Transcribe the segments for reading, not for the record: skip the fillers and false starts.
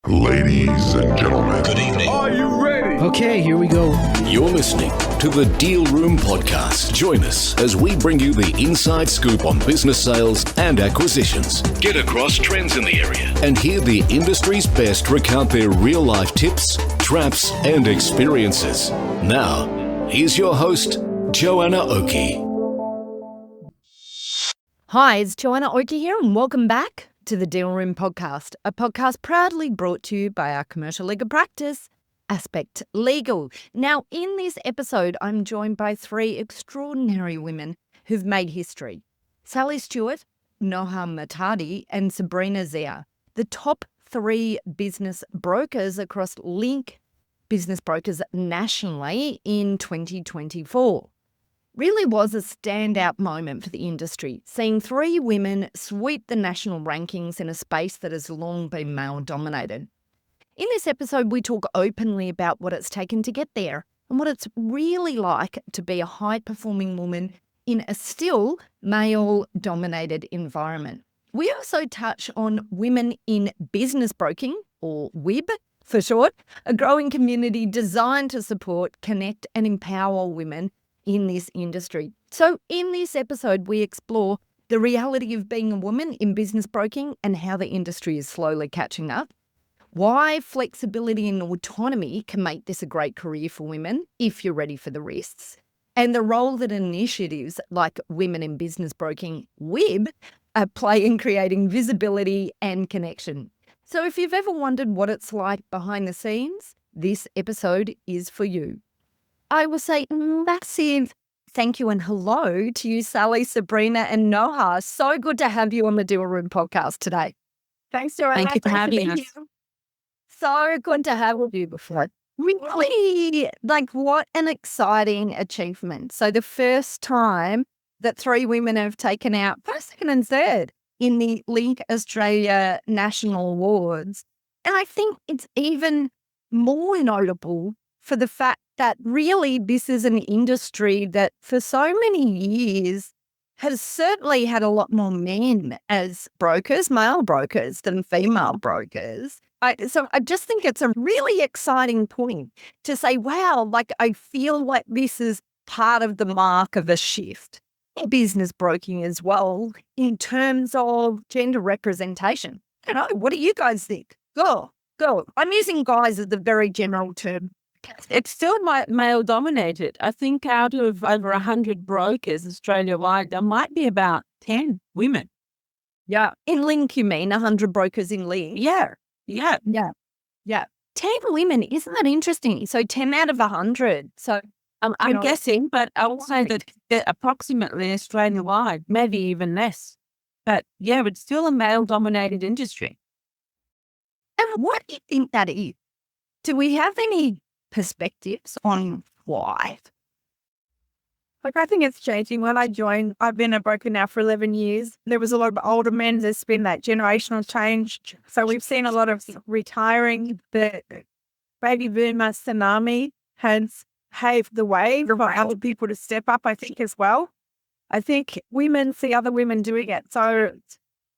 Ladies and gentlemen. Good evening. Are you ready? Okay, here we go. You're listening to the Deal Room Podcast. Join us as we bring you the inside scoop on business sales and acquisitions. Get across trends in the area and hear the industry's best recount their real-life tips, traps, and experiences. Now, here's your host, Joanna Oakey. Hi, it's Joanna Oakey here, and welcome back to the Deal Room Podcast, a podcast proudly brought to you by our commercial legal practice, Aspect Legal. Now, in this episode, I'm joined by three extraordinary women who've made history. Sally Stuart, Nouha Mohtadi, and Sabrina Xia, the top three business brokers across Link Business Brokers nationally in 2024. Really was a standout moment for the industry, seeing three women sweep the national rankings in a space that has long been male-dominated. In this episode, we talk openly about what it's taken to get there and what it's really like to be a high-performing woman in a still male-dominated environment. We also touch on women in business broking, or WIB for short, a growing community designed to support, connect and empower women in this industry. So in this episode, we explore the reality of being a woman in business broking and how the industry is slowly catching up, why flexibility and autonomy can make this a great career for women if you're ready for the risks, and the role that initiatives like Women in Business Broking, WIB, play in creating visibility and connection. So if you've ever wondered what it's like behind the scenes, this episode is for you. I will say massive thank you and hello to you, Sally, Sabrina, and Nouha. So good to have you on the Deal Room Podcast today. Thanks, Joanna. Thank you for having us. So good to have you before. Really, what an exciting achievement. So the first time that three women have taken out first, second, and third in the Link Australia National Awards. And I think it's even more notable for the fact that really this is an industry that for so many years has certainly had a lot more men as brokers, male brokers, than female brokers. So I just think it's a really exciting point to say, wow, I feel like this is part of the mark of a shift in business broking as well in terms of gender representation. What do you guys think? Go. I'm using guys as a very general term. It's still male-dominated. I think out of over 100 brokers Australia-wide, there might be about 10 women. Yeah. In Link, you mean 100 brokers in Link? Yeah. 10 women. Isn't that interesting? So 10 out of 100. So I'm guessing, but I will say that approximately Australia-wide, maybe even less. But yeah, it's still a male-dominated industry. And what do you think that is? Do we have any perspectives on why? I think it's changing. When I joined, I've been a broker now for 11 years. There was a lot of older men. There's been that generational change. So we've seen a lot of retiring. The baby boomer tsunami has paved the way for other people to step up, I think, as well. I think women see other women doing it. So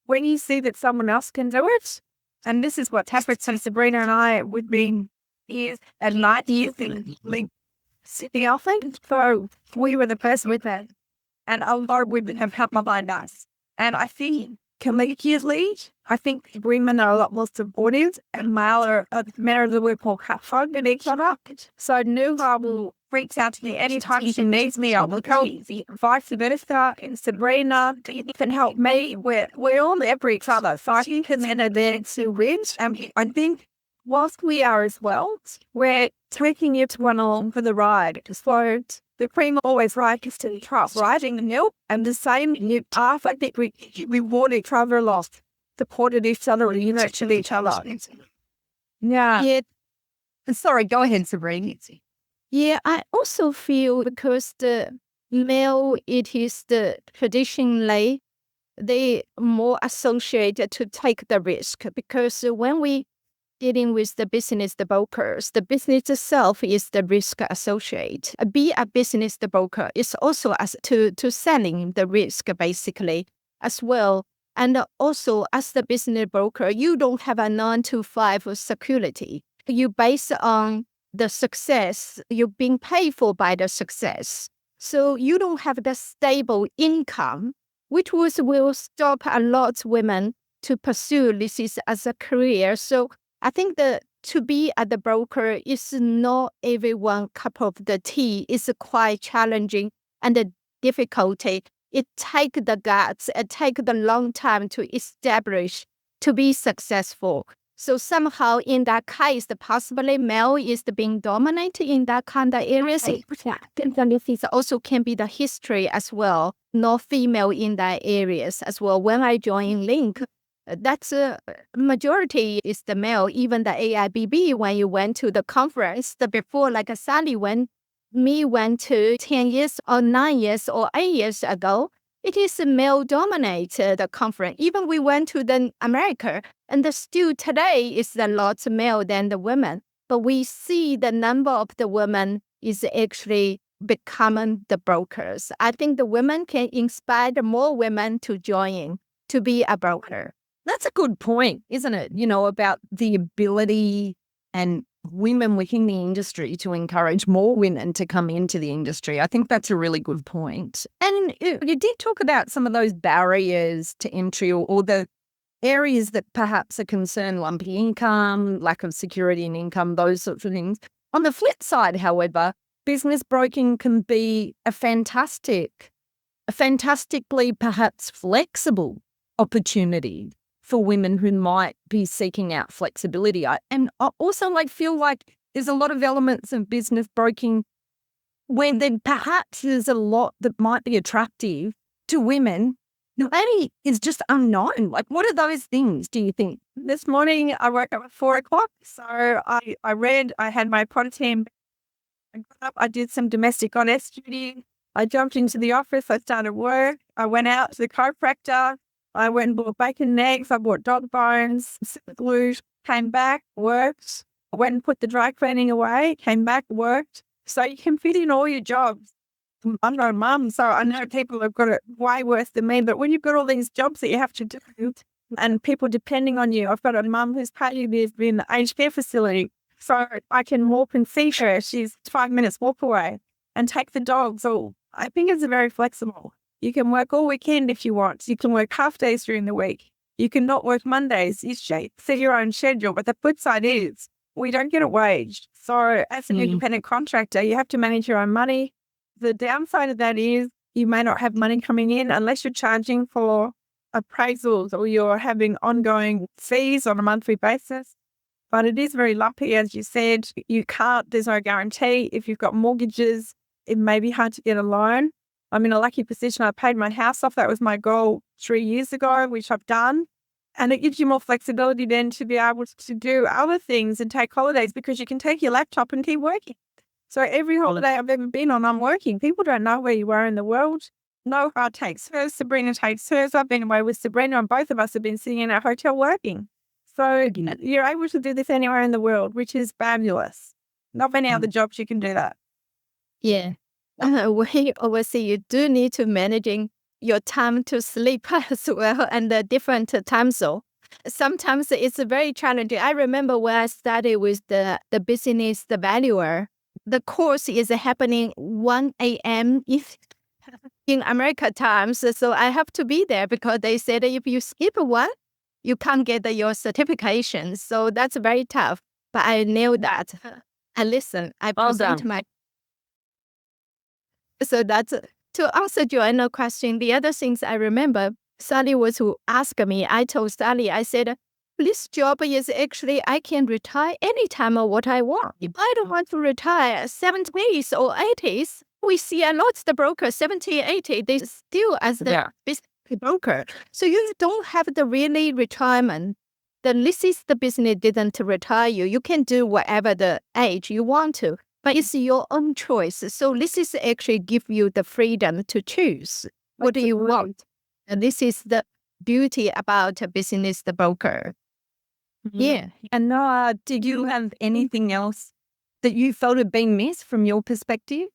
when you see that someone else can do it, and this is what's happened. So Sabrina and I would be years and 9 years in Sydney often. So we were the person with that. And a lot of women have helped behind us. And I think collegiately, I think women are a lot more supportive and men are a little bit more fun in each other. So Nouha will reach out to me anytime she needs me. I will go vice versa. And Sabrina can help me. We're all there for each other. So I think men are there to win. And I think whilst we are as well, we're taking everyone along for the ride. So the cream always rises to the top, riding the milk, and the same path. I think we want each other a lot, supported each other, and nurtured each other. Yeah. Sorry, go ahead, Sabrina. Yeah, I also feel because the male, it is the traditionally, they more associated to take the risk because when we dealing with the business, the brokers, the business itself is the risk associate. Be a business, the broker is also as to selling the risk basically as well. And also, as the business broker, you don't have a 9 to 5 security. You base on the success, you're being paid for by the success. So you don't have the stable income, which will stop a lot of women to pursue this as a career. So I think to be the broker is not everyone cup of the tea. It's quite challenging and a difficulty. It takes the guts, it takes the long time to establish, to be successful. So somehow in that case, possibly male is being dominated in that kind of areas. I think that also can be the history as well, not female in that areas as well. When I joined Link, that's majority is the male. Even the AIBB, when you went to the conference, before like Sally went to 10 years or 9 years or 8 years ago, it is a male-dominated conference. Even we went to the America, and still today is a lot male than the women. But we see the number of the women is actually becoming the brokers. I think the women can inspire more women to join, to be a broker. That's a good point, isn't it? About the ability and women within the industry to encourage more women to come into the industry. I think that's a really good point. And you did talk about some of those barriers to entry or the areas that perhaps are concerned, lumpy income, lack of security in income, those sorts of things. On the flip side, however, business broking can be a fantastically perhaps flexible opportunity for women who might be seeking out flexibility. And I also feel like there's a lot of elements of business broking where then perhaps there's a lot that might be attractive to women. Maybe it's just unknown. What are those things, do you think? This morning I woke up at 4:00. So I read, I had my protein. I got up, I did some domestic honest duty. I jumped into the office, I started work. I went out to the chiropractor. I went and bought bacon and eggs. I bought dog bones, glue, came back, worked. I went and put the dry cleaning away, came back, worked. So you can fit in all your jobs. I'm not a mum, so I know people have got it way worse than me. But when you've got all these jobs that you have to do and people depending on you, I've got a mum who's palliative in the aged care facility. So I can walk and see her. She's 5 minutes walk away and take the dogs. So I think it's very flexible. You can work all weekend if you want. You can work half days during the week. You can not work Mondays. You set your own schedule. But the flip side is we don't get it waged. So as an independent contractor, you have to manage your own money. The downside of that is you may not have money coming in unless you're charging for appraisals or you're having ongoing fees on a monthly basis. But it is very lumpy, as you said. There's no guarantee. If you've got mortgages, it may be hard to get a loan. I'm in a lucky position. I paid my house off. That was my goal 3 years ago, which I've done. And it gives you more flexibility then to be able to do other things and take holidays because you can take your laptop and keep working. So every holiday I've ever been on, I'm working. People don't know where you are in the world. Nouha takes hers, Sabrina takes hers. I've been away with Sabrina and both of us have been sitting in our hotel working. So you're able to do this anywhere in the world, which is fabulous. Not many other jobs you can do that. Yeah. We obviously you do need to managing your time to sleep as well and the different time zone. Sometimes it's very challenging. I remember when I studied with the business valuer, the course is happening 1 a.m. in America times. So I have to be there because they said if you skip one, you can't get your certification. So that's very tough. But I nailed that. And listen, I present my... So that's to answer Joanna's question. The other things I remember, Sally was who asked me. I told Sally, I said, this job is actually, I can retire anytime of what I want. If I don't want to retire 70s or 80s, we see a lot of the brokers, 70, 80, they still as the business broker. So you don't have the really retirement. Then this is the business didn't retire you. You can do whatever the age you want to. But it's your own choice. So this is actually give you the freedom to choose. What do you want? And this is the beauty about a business broker. Yeah. And Nouha, did you have anything else that you felt had been missed from your perspective?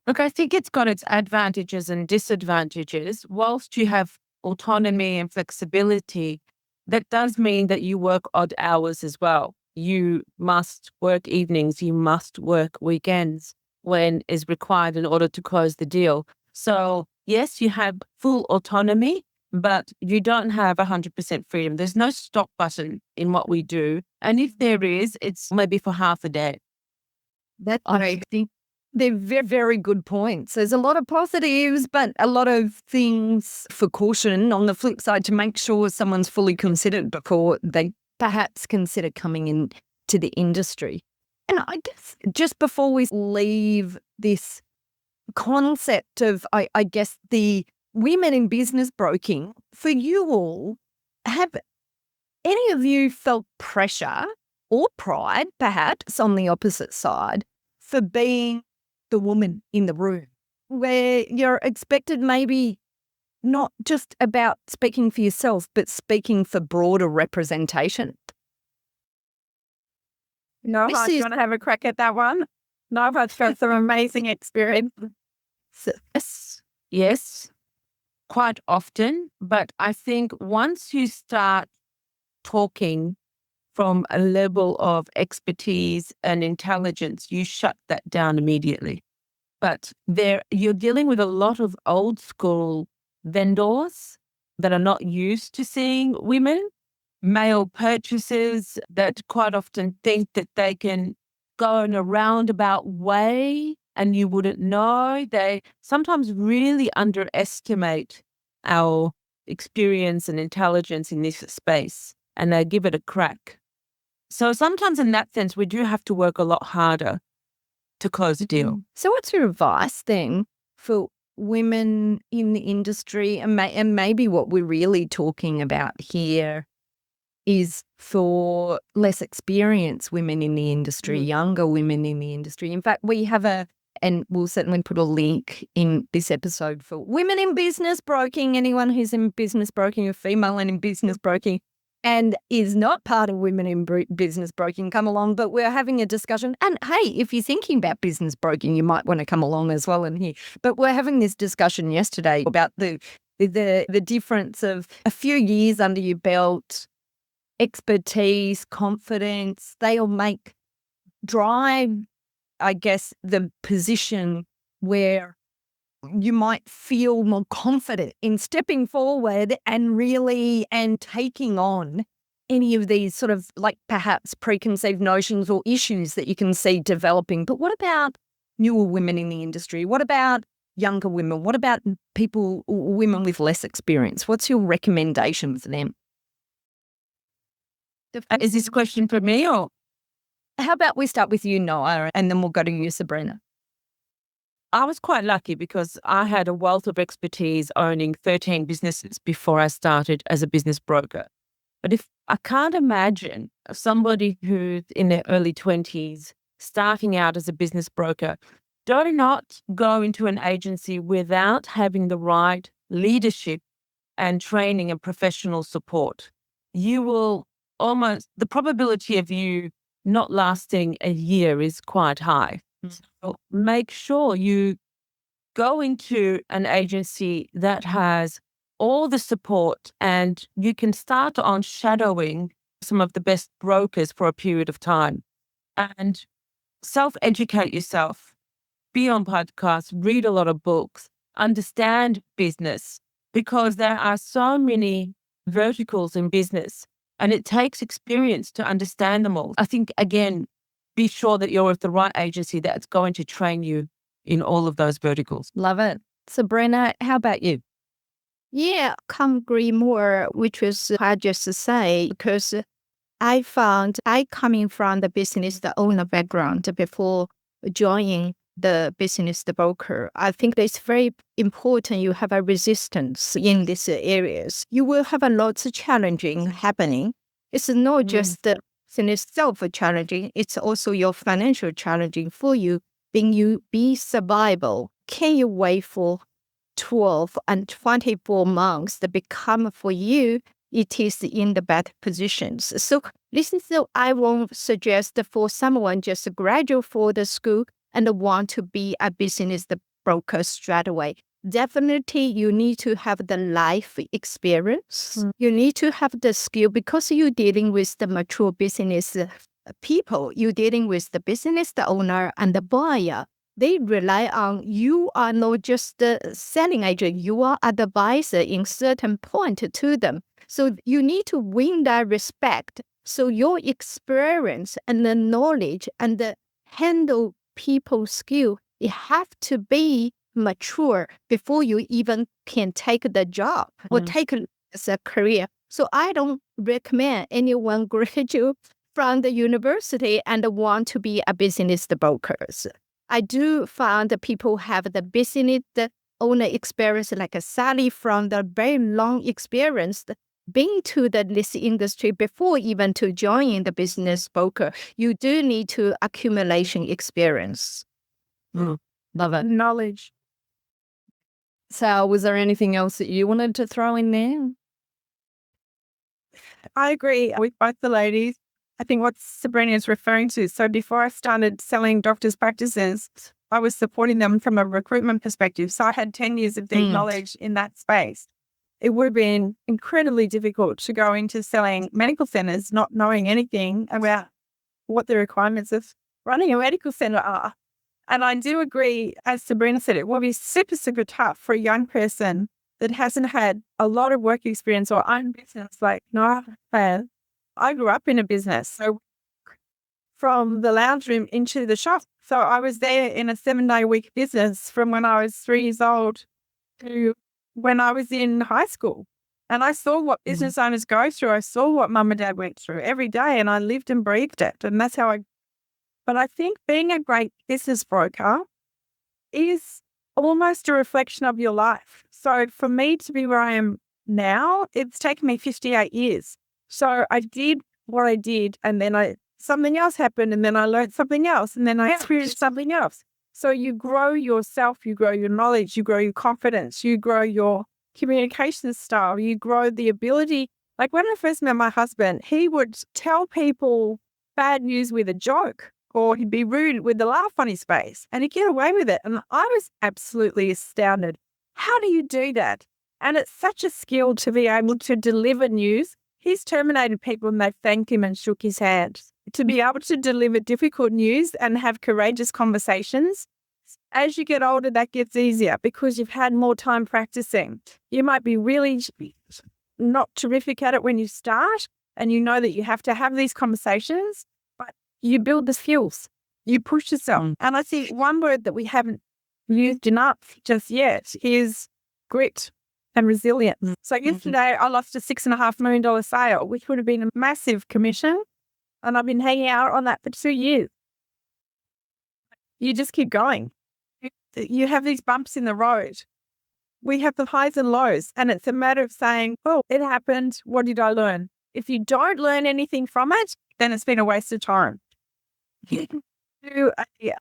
Look, I think it's got its advantages and disadvantages. Whilst you have autonomy and flexibility, that does mean that you work odd hours as well. You must work evenings, you must work weekends when is required in order to close the deal. So yes, you have full autonomy, but you don't have 100% freedom. There's no stop button in what we do. And if there is, it's maybe for half a day. That's amazing. They're very, very good points. There's a lot of positives, but a lot of things for caution on the flip side to make sure someone's fully considered before they perhaps consider coming into the industry. And I guess just before we leave this concept of, I guess, the women in business broking, for you all, have any of you felt pressure or pride, perhaps on the opposite side, for being the woman in the room, where you're expected maybe not just about speaking for yourself, but speaking for broader representation? Nouha, do you want to have a crack at that one? Nouha's got some amazing experience. Yes, quite often. But I think once you start talking from a level of expertise and intelligence, you shut that down immediately. But you're dealing with a lot of old school vendors that are not used to seeing women, male purchasers that quite often think that they can go in a roundabout way and you wouldn't know. They sometimes really underestimate our experience and intelligence in this space, and they give it a crack. So sometimes in that sense, we do have to work a lot harder to close a deal. So what's your advice then for women in the industry? And maybe what we're really talking about here is for less experienced women in the industry, younger women in the industry. In fact, we have and we'll certainly put a link in this episode for women in business broking, anyone who's in business broking, a female and in business broking, and is not part of women in business broking, come along. But we're having a discussion. And hey, if you're thinking about business broking, you might want to come along as well and hear. But we're having this discussion yesterday about the difference of a few years under your belt, expertise, confidence. They all drive, I guess, the position where you might feel more confident in stepping forward and taking on any of these sort of like perhaps preconceived notions or issues that you can see developing. But what about newer women in the industry? What about younger women? What about women with less experience? What's your recommendation for them? Is this question for me or? How about we start with you, Nouha, and then we'll go to you, Sabrina. I was quite lucky because I had a wealth of expertise owning 13 businesses before I started as a business broker. But I can't imagine somebody who's in their early 20s starting out as a business broker, do not go into an agency without having the right leadership and training and professional support. You will the probability of you not lasting a year is quite high. So make sure you go into an agency that has all the support and you can start on shadowing some of the best brokers for a period of time and self-educate yourself, be on podcasts, read a lot of books, understand business, because there are so many verticals in business and it takes experience to understand them all. I think, again, be sure that you're with the right agency that's going to train you in all of those verticals. Love it. Sabrina, how about you? Yeah, can't agree more, which is I just say, because I found I coming from the business, the owner background before joining the business, the broker. I think it's very important you have a resistance in these areas. You will have a lot of challenging happening. It's not just the business itself challenging, it's also your financial challenging for you. Being you be survival. Can you wait for 12 and 24 months to become for you? It is in the bad positions. So listen, so I won't suggest for someone just graduate for the school and want to be a business broker straight away. definitely you need to have the life experience. You need to have the skill because you're dealing with the mature business people. You're dealing with the business, the owner, and the buyer. They rely on you are not just the selling agent, you are advisor in certain point to them. So you need to win that respect. So your experience and the knowledge and the handle people skill, it have to be mature before you even can take the job or take it as a career. So I don't recommend anyone graduate from the university and want to be a business brokers. I do find that people have the business owner experience like a Sally from the very long experience being to this industry before even to join the business broker. You do need to accumulation experience. Love it. Knowledge. Sal, was there anything else that you wanted to throw in there? I agree with both the ladies. I think what Sabrina is referring to. So before I started selling doctors' practices, I was supporting them from a recruitment perspective. So I had 10 years of deep knowledge in that space. It would have been incredibly difficult to go into selling medical centres not knowing anything about what the requirements of running a medical centre are. And I do agree, as Sabrina said, it will be super, super tough for a young person that hasn't had a lot of work experience or own business like Nouha has. I grew up in a business, so from the lounge room into the shop. So I was there in a 7-day-a-week business from when I was 3 years old to when I was in high school. And I saw what business owners go through. I saw what mum and dad went through every day, and I lived and breathed it. And that's how but I think being a great business broker is almost a reflection of your life. So for me to be where I am now, it's taken me 58 years. So I did what I did, and then something else happened, and then I learned something else, and then I experienced something else. So you grow yourself, you grow your knowledge, you grow your confidence, you grow your communication style, you grow the ability. Like when I first met my husband, he would tell people bad news with a joke, or he'd be rude with a laugh on his face, and he'd get away with it. And I was absolutely astounded. How do you do that? And it's such a skill to be able to deliver news. He's terminated people and they thanked him and shook his hand. To be able to deliver difficult news and have courageous conversations, as you get older, that gets easier because you've had more time practicing. You might be really not terrific at it when you start, and you know that you have to have these conversations, but you build the skills. You push yourself. And I think one word that we haven't used enough just yet is grit and resilience. So yesterday I lost a $6.5 million sale, which would have been a massive commission. And I've been hanging out on that for 2 years. You just keep going. You have these bumps in the road. We have the highs and lows. And it's a matter of saying, oh, it happened. What did I learn? If you don't learn anything from it, then it's been a waste of time.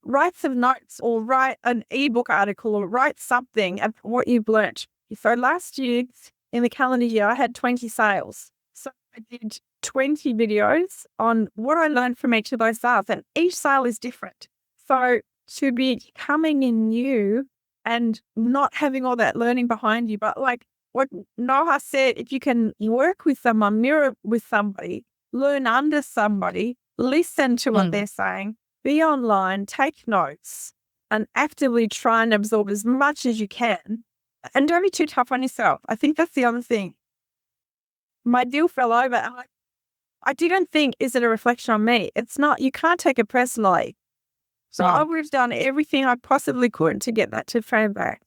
Write some notes or write an ebook article or write something of what you've learned. So last year, in the calendar year, I had 20 sales. So I did 20 videos on what I learned from each of those sales, and each sale is different. So to be coming in new and not having all that learning behind you, but like what Nouha said, if you can work with someone, mirror with somebody, learn under somebody, listen to what they're saying, be online, take notes, and actively try and absorb as much as you can. And don't be too tough on yourself. I think that's the other thing. My deal fell over. I didn't think, is it a reflection on me? It's not. You can't take it personally. So I would have done everything I possibly could to get that to frame back.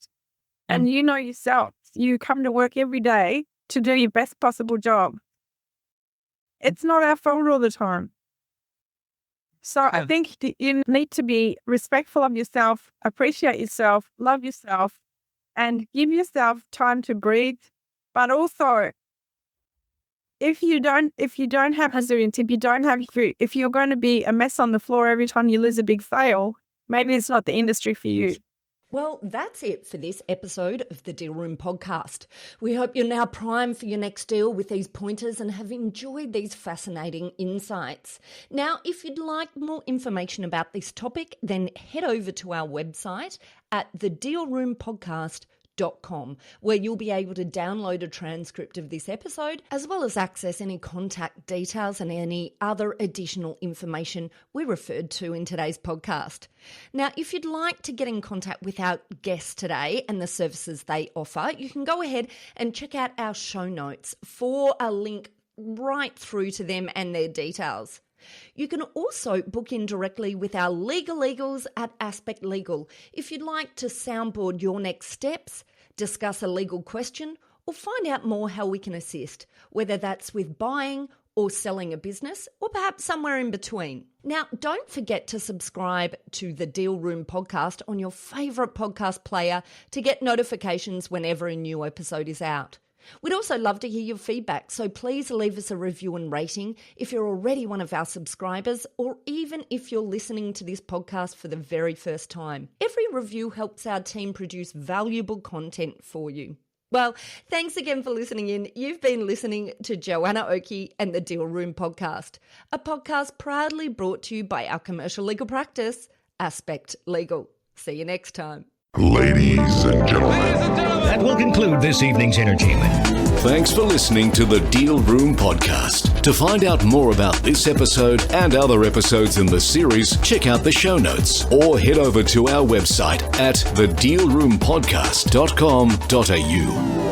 And you know yourself, you come to work every day to do your best possible job. It's not our fault all the time. So I think you need to be respectful of yourself, appreciate yourself, love yourself, and give yourself time to breathe. But also, if you don't have resilience, if you're going to be a mess on the floor every time you lose a big sale, maybe it's not the industry for you. Well, that's it for this episode of the Deal Room podcast. We hope you're now primed for your next deal with these pointers and have enjoyed these fascinating insights. Now, if you'd like more information about this topic, then head over to our website at thedealroompodcast.com. where you'll be able to download a transcript of this episode, as well as access any contact details and any other additional information we referred to in today's podcast. Now, if you'd like to get in contact with our guests today and the services they offer, you can go ahead and check out our show notes for a link right through to them and their details. You can also book in directly with our legal legals at Aspect Legal if you'd like to soundboard your next steps, discuss a legal question, or find out more how we can assist, whether that's with buying or selling a business, or perhaps somewhere in between. Now, don't forget to subscribe to the Deal Room podcast on your favourite podcast player to get notifications whenever a new episode is out. We'd also love to hear your feedback, so please leave us a review and rating if you're already one of our subscribers, or even if you're listening to this podcast for the very first time. Every review helps our team produce valuable content for you. Well, thanks again for listening in. You've been listening to Joanna Oakey and the Deal Room podcast, a podcast proudly brought to you by our commercial legal practice, Aspect Legal. See you next time. Ladies and gentlemen. That will conclude this evening's entertainment. Thanks for listening to the Deal Room podcast. To find out more about this episode and other episodes in the series, check out the show notes or head over to our website at thedealroompodcast.com.au.